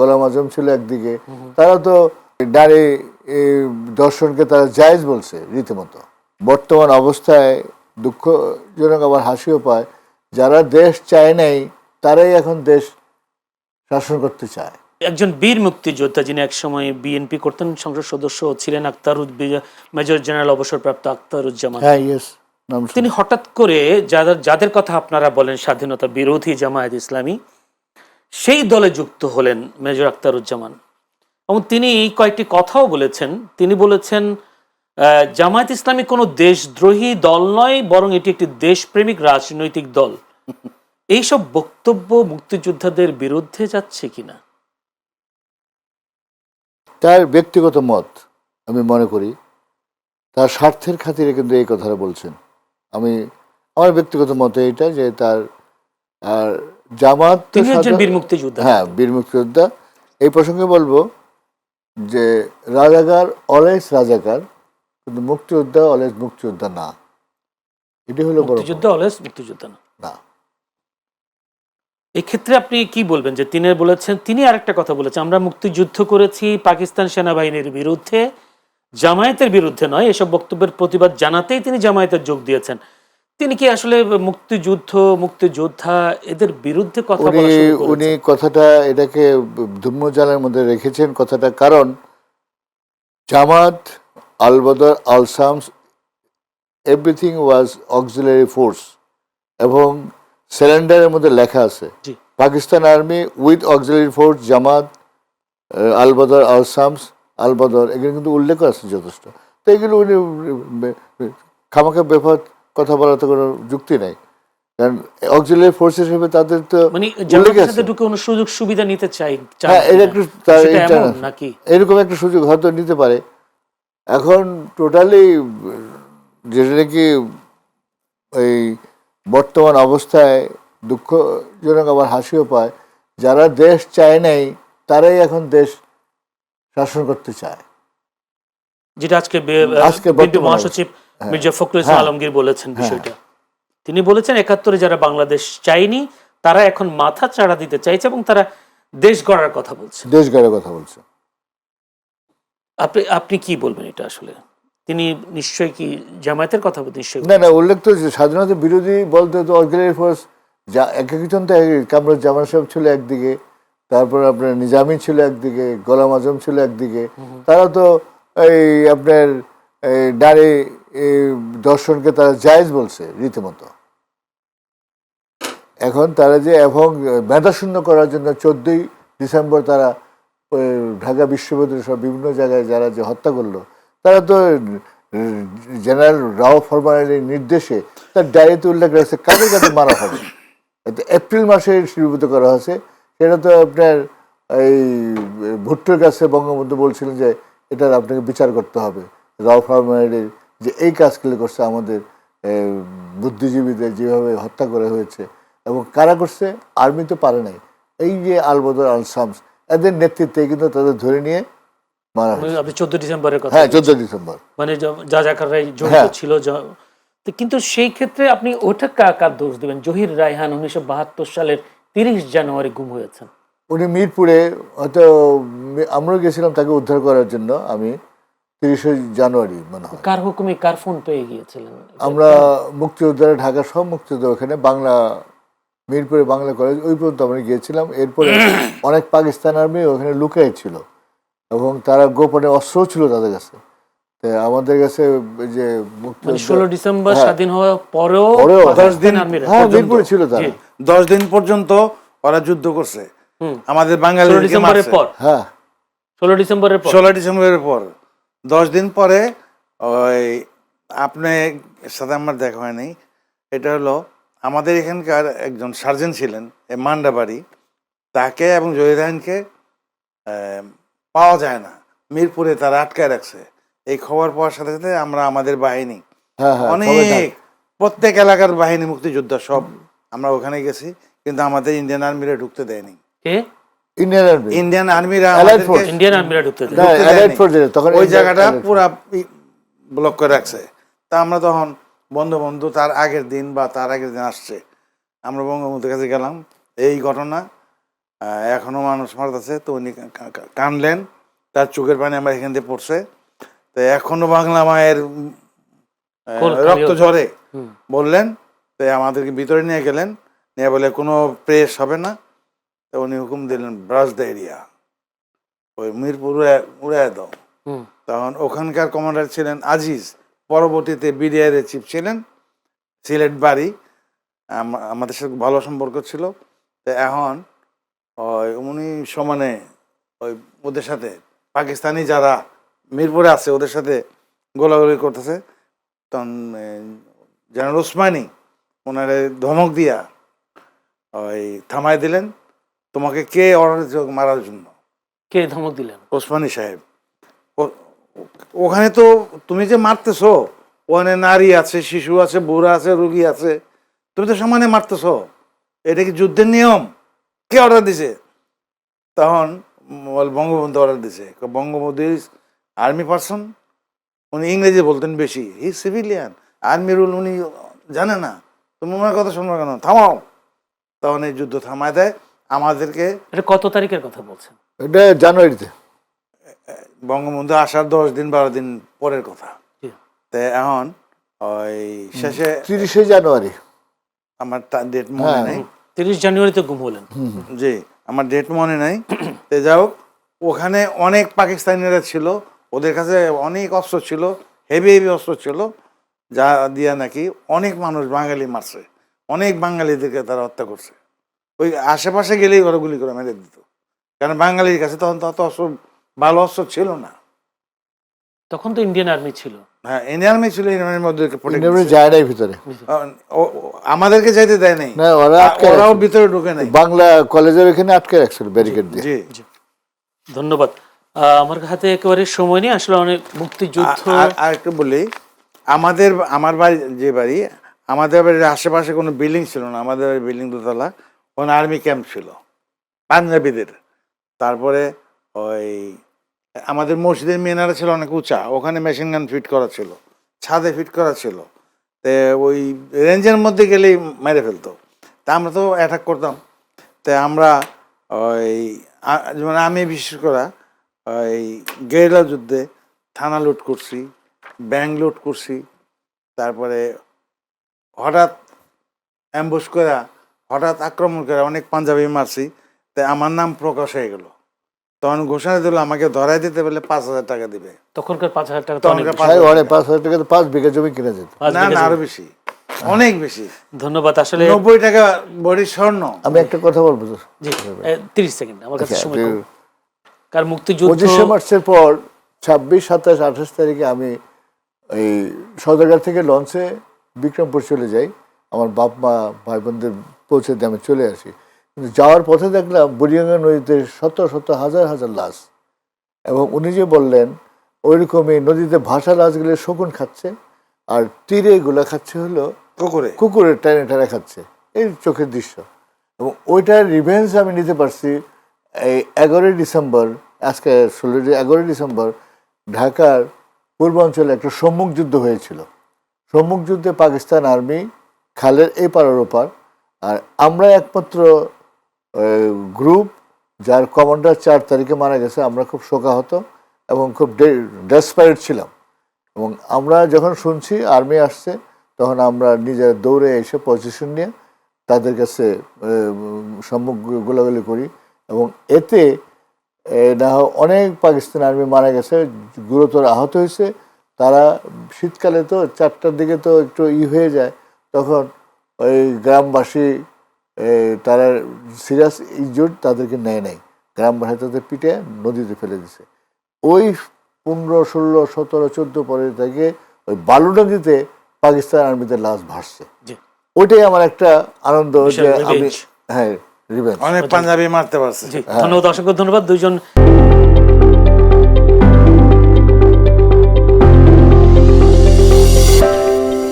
গোলাম আজম ছিল একদিকে, তারা তো নারী দর্শনকে তারা জায়েজ বলছে রীতিমতো। বর্তমান অবস্থায় দুঃখজনক আবার হাসিও পায়, যারা দেশ চায় নাই তারাই এখন দেশ শাসন করতে চায়। একজন বীর মুক্তিযোদ্ধা যিনি একসময় বিএনপি করতেন, সংসদ সদস্য ছিলেন মেজর জেনারেল অবসরপ্রাপ্ত আখতারুজ্জামান। হ্যাঁ, ইয়েস। তিনি হঠাৎ করে যাদের কথা আপনারা বলেন স্বাধীনতা বিরোধী জামায়াত ইসলামী, সেই দলে যুক্ত হলেন মেজর আখতারুজ্জামান। এবং তিনি কয়েকটি কথাও বলেছেন। তিনি বলেছেন জামায়াত ইসলামী কোনো দেশদ্রোহী দল নয়, বরং এটি একটি দেশপ্রেমিক রাজনৈতিক দল। এইসব বক্তব্য মুক্তিযোদ্ধাদের বিরুদ্ধে যাচ্ছে কিনা? তার ব্যক্তিগত মত, আমি মনে করি তার স্বার্থের খাতিরে কিন্তু এই কথাটা বলছেন। আমার ব্যক্তিগত মতে এটা যে তার আর জামাত তিনি একজন বীর মুক্তিযোদ্ধা। হ্যাঁ, বীর মুক্তিযোদ্ধা। এই প্রসঙ্গে বলবো যে রাজাকার অলওয়েজ রাজাকার, কিন্তু মুক্তিযোদ্ধা অলওয়েজ মুক্তিযোদ্ধা না। এটি হলো মুক্তিযোদ্ধা অলওয়েজ মুক্তিযোদ্ধা না। এক্ষেত্রে আপনি কি বলবেন যে তিনি বলেছেন, তিনি আরেকটা কথা বলেছেন, আমরা মুক্তিযুদ্ধ করেছি পাকিস্তান সেনাবাহিনীর বিরুদ্ধে, জামায়াতের বিরুদ্ধে নয়। এসব বক্তব্যের প্রতিবাদ জানাতেই তিনি জামায়াতের যোগ দিয়েছেন। তিনি কি আসলে মুক্তিযোদ্ধা এদের বিরুদ্ধে কথা বলা শুরু করেছেন? উনি কথাটা এটাকে ধূম্রজালের মধ্যে রেখেছেন কথাটা, কারণ Jamaat, Al Badr, Al Shams, everything was auxiliary force, এবং সিলিন্ডারের মধ্যে লেখা আছে Pakistan army with auxiliary force, Jamaat, Al Badr, Al Shams, Al Badr, এগুলো কিন্তু উল্লেখ আছে যথেষ্ট। তো এগুলো উনি খামাখা ব্যাপার কথা বলার তো কোনো যুক্তি নাই, কারণ অক্সিলারি ফোর্স হিসেবে তাদের তো কোনো সুযোগ সুবিধা নিতে চাই। হ্যাঁ, এরকম একটা সুযোগ হয়তো নিতে পারে। এখন টোটালি যেটা নাকি ওই বর্তমান অবস্থায় দুঃখজনক আবার হাসিও পায়, যারা দেশ চায় নাই তারাই এখন দেশ শাসন করতে চায়, যেটা আজকে মহাসচিব মির্জা ফখরুল ইসলাম আলমগীর বলেছেন বিষয়টা। তিনি বলেছেন ৭১ যারা বাংলাদেশ চায়নি তারা এখন মাথা চাড়া দিতে চাইছে এবং তারা দেশ গড়ার কথা বলছে। আপনি কি বলবেন এটা? আসলে তিনি নিশ্চয়ই কি জামায়াতের কথা নিশ্চয়ই না, উল্লেখ তো স্বাধীনতা বিরোধী বলতে তো অক্সিলারি ফোর্স একজন তো কামরুজ্জামান সাহেব ছিল একদিকে, তারপর আপনার নিজামী ছিল একদিকে, গোলাম আজম ছিল একদিকে। তারা তো এই আপনার নারী দর্শনকে তারা জায়েজ বলছে রীতিমতো। এখন তারা যে এবং মেধাশূন্য করার জন্য 14ই ডিসেম্বর তারা ঢাকা বিশ্ববিদ্যালয়ের সব বিভিন্ন জায়গায় যারা যে হত্যা করলো, তারা তো জেনারেল রাও ফরমানের নির্দেশে তার ডায়েরিতে উল্লেখ রয়েছে কাদের কাছে মারা হবে। এপ্রিল মাসে শুরুভূত করা হয়েছে। সেটা তো আপনার এই ভুট্টোর কাছে বঙ্গবন্ধু বলছিলেন যে এটার আপনাকে বিচার করতে হবে, রাও ফরমানের যে এই কাজগুলো করছে আমাদের বুদ্ধিজীবীদের যেভাবে হত্যা করা হয়েছে, এবং কারা করছে, আর্মি তো পারে নাই। এই যে আল বদর, আল শামস, এদের নেতৃত্বে কিন্তু তাদের ধরে নিয়ে মারা হয়েছে। আপনি 14 ডিসেম্বরের কথা? হ্যাঁ, 14 ডিসেম্বর। মানে যাযাকাররাই জড়িত ছিল। কিন্তু সেই ক্ষেত্রে আপনি ওটা কার দোষ দিবেন? জহির রায়হান 1972 সালের 30 জানুয়ারি গুম হয়েছেন। উনি মিরপুরে, হয়তো আমরাও গেছিলাম তাকে উদ্ধার করার জন্য। আমি 30 জানুয়ারি মনে হয়। কার হুকুমে, কার ফোন পেয়ে গিয়েছিলেন? আমরা মুক্তিযোদ্ধারা, ঢাকার সব মুক্তিযোদ্ধা ওখানে বাংলা মিরপুরে বাংলা কলেজ ওই পর্যন্ত আমরা গিয়েছিলাম। এরপরে অনেক পাকিস্তান আর্মি ওখানে লুকিয়ে ছিল এবং তারা গোপনে অস্ত্রও ছিল তাদের কাছে। আমাদের কাছে যে 16 ডিসেম্বর স্বাধীন হওয়ার পরেও 10 দিন মিরপুরে ছিল তারা। 10 দিন পর্যন্ত ওরা যুদ্ধ করছে আমাদের বাঙালি ডিসেম্বরের পর। হ্যাঁ, 16 ডিসেম্বরের পর 10 দিন পরে ওই আপনার সাথে আমার দেখা হয়নি। এটা হলো আমাদের এখানকার একজন সার্জেন্ট ছিলেন মান্ডাবাড়ি, তাকে এবং জহির রায়হানকে পাওয়া যায় না, মিরপুরে তারা আটকায় রাখছে। এই খবর পাওয়ার সাথে সাথে আমরা আমাদের বাহিনী অনেক প্রত্যেক এলাকার বাহিনী মুক্তিযোদ্ধা সব আমরা ওখানে গেছি, কিন্তু আমাদের ইন্ডিয়ান আর্মিরা ঢুকতে দেয়নি। ইন্ডিয়ান আর্মিরা ঢুকতে দেয়নি, ওই জায়গাটা পুরা ব্লক করে রাখছে। তা আমরা তখন বন্ধু তার আগের দিন আসছে, আমরা বঙ্গবন্ধুর কাছে গেলাম, এই ঘটনা এখনো মানুষ মারতেছে। তো উনি কানলেন, তার চোখের পানি আমার এখান দিয়ে পড়ছে। তো এখনো বাংলা মায়ের রক্ত ঝরে বললেন। তো আমাদেরকে ভিতরে নিয়ে গেলেন, নিয়ে বলে কোনো প্রেস হবে না। তো উনি হুকুম দিলেন ব্রাশ দ্য এরিয়া, ওই মিরপুর উড়ায় দাও। তখন ওখানকার কমান্ডার ছিলেন আজিজ, পরবর্তীতে বিডিআর এর চিফ ছিলেন, সিলেট বাড়ি। আমাদের সাথে ভালো সম্পর্ক ছিল। তো এখন ওই উনি সমানে ওই ওদের সাথে পাকিস্তানি যারা মিরপুরে আছে ওদের সাথে গোলাগুলি করতেছে। তখন জেনারেল ওসমানী ওনারে ধমক দিয়া ওই থামাই দিলেন। তোমাকে কে অর্ডার দিয়েছে মারার জন্য? কে ধমক দিলেন? ওসমানী সাহেব। ওখানে তো তুমি যে মারতেছো, ওখানে নারী আছে, শিশু আছে, বুড়া আছে, রুগী আছে, তুমি তো সমানে মারতেছো। এটা কি যুদ্ধের নিয়ম? কে অর্ডার দিছে? তখন বঙ্গবন্ধু অর্ডার দিছে। বঙ্গবন্ধু আর্মি পারসন, উনি ইংরেজি বলতেন বেশি, হি সিভিলিয়ান, আর্মি রুল উনি জানে না, তুমি ওনার কথা শুনবো কেন, থামাও। তখন এই যুদ্ধ থামায় দেয় আমাদেরকে। এটা কত তারিখের কথা বলছেন? এটা জানুয়ারিতে, বঙ্গবন্ধু আসার 10 দিন 12 দিন পরের কথা। তো এখন ওই শেষে 30শে জানুয়ারি, আমার ডেট মনে নেই। 30 জানুয়ারিতে গুম হলেন? জি, আমার ডেট মনে নাই। তো যাও, ওখানে অনেক পাকিস্তানিরা ছিল, ওদের কাছে অনেক অস্ত্র ছিল, হেভি হেভি অস্ত্র ছিল, যা দিয়া নাকি অনেক মানুষ বাঙালি মারছে, অনেক বাঙালিদেরকে তারা হত্যা করছে। ওই আশেপাশে গেলেই ওরা গুলি করে মেরে দিত, কারণ বাঙালির কাছে তখন তত অস্ত্র, ভালো অস্ত্র ছিল না। তখন তো ইন্ডিয়ান আর্মি ছিল। হ্যাঁ, ইন্ডিয়ান আর্মি ছিল, ইন্ডিয়ান আর্মির মধ্যে যায় নাই ভিতরে, আমাদেরকে যাইতে দেয় নাই, না ওরাও ভিতরে ঢুকে নাই। বাংলা কলেজের এখানে আটকে রাখছিল ব্যারিকেড দিয়ে। জি, ধন্যবাদ। আমার হাতে একেবারে সময় নেই আসলে। অনেক মুক্তিযুদ্ধ আর একটু বলি, আমার বাড়ি যে বাড়ি, আমাদের বাড়ির আশেপাশে কোনো বিল্ডিং ছিল না, আমাদের বাড়ির বিল্ডিং দোতলা, ওখানে আর্মি ক্যাম্প ছিল পাঞ্জাবিদের। তারপরে ওই আমাদের মসজিদের মিনারা ছিল অনেক উঁচা, ওখানে মেশিন গান ফিট করা ছিল, ছাদে ফিট করা ছিল। তো ওই রেঞ্জের মধ্যে গেলেই মেরে ফেলতো। তা আমরা তো অ্যাটাক করতাম। তাই আমরা ওই যেমন আমি বিশেষ করে ওই গেরিলা যুদ্ধে থানা লুট করছি, ব্যাংক লুট করছি। তারপরে হঠাৎ অ্যাম্বুশ করে, হঠাৎ আক্রমণ করে অনেক পাঞ্জাবি মারছি। তাই আমার নাম প্রকাশ হয়ে গেল। তখন ঘোষণা দিল আমাকে ধরাই দিতে বলে 5,000 টাকা দিবে। তখনকার 5,000 টাকা তখনকার 5,000 টাকা তো 5 বিঘা জমি কিনে যেত। না, আরো বেশি, অনেক বেশি। ধন্যবাদ। আসলে 90 টাকা বড়ি স্বর্ণ। আমি একটা কথা বলবো তো, জি 30 সেকেন্ড আমার কাছে সময় কম। আচ্ছা, কার মুক্তিযুদ্ধ 25শে মার্চের পর 26, 27, 28 তারিখে আমি এই সদরঘাট থেকে লঞ্চে বিক্রমপুর চলে যাই। আমার বাপ মা ভাই বোনদের পৌঁছে দিয়ে আমি চলে আসি। কিন্তু যাওয়ার পথে দেখলাম বুড়িগঙ্গা নদীতে শত শত হাজার হাজার লাশ। এবং উনি যে বললেন ওইরকমই নদীতে ভাসা লাশগুলো শকুন খাচ্ছে, আর তীরে এগুলো খাচ্ছে হলো কুকুরের টানে টানে খাচ্ছে, এই চোখের দৃশ্য। এবং ওইটার রিভেঞ্জ আমি নিতে পারছি এই 11ই ডিসেম্বর, আজকে 11ই ডিসেম্বর ঢাকার পূর্বাঞ্চলে একটা সম্মুখ যুদ্ধ হয়েছিল। সম্মুখ যুদ্ধে পাকিস্তান আর্মি খালের এই পার ওপার, আর আমরা একমাত্র গ্রুপ যার কমান্ডার 4 তারিখে মারা গেছে। আমরা খুব শোকাহত এবং খুব ডেসপারেট ছিলাম। এবং আমরা যখন শুনছি আর্মি আসছে, তখন আমরা নিজেরা দৌড়ে এসে পজিশন নিয়ে তাদের কাছে সম্মুখ গোলাগুলি করি। এবং এতে না অনেক পাকিস্তান আর্মি মারা গেছে, গুরুতর আহত হয়েছে। তারা শীতকালে তো 4টার দিকে তো একটু হয়ে যায়, তখন ওই গ্রামবাসী তারা সিরিয়াস ইনজুর্ড, তাদেরকে নেয় নাই, গ্রামবাসী তাদের পিঠে নদীতে ফেলে দিছে। ওই 15, 16, 17, 14 পরে থেকে ওই বালুডাঙ্গিতে পাকিস্তান আর্মিদের লাশ ভাসছে। ওইটাই আমার একটা আনন্দ যে আমি, হ্যাঁ, রিভেঞ্জ। অনেক পাঞ্জাবি মারতে পারছে। ধন্যবাদ, অসংখ্য ধন্যবাদ দুইজন।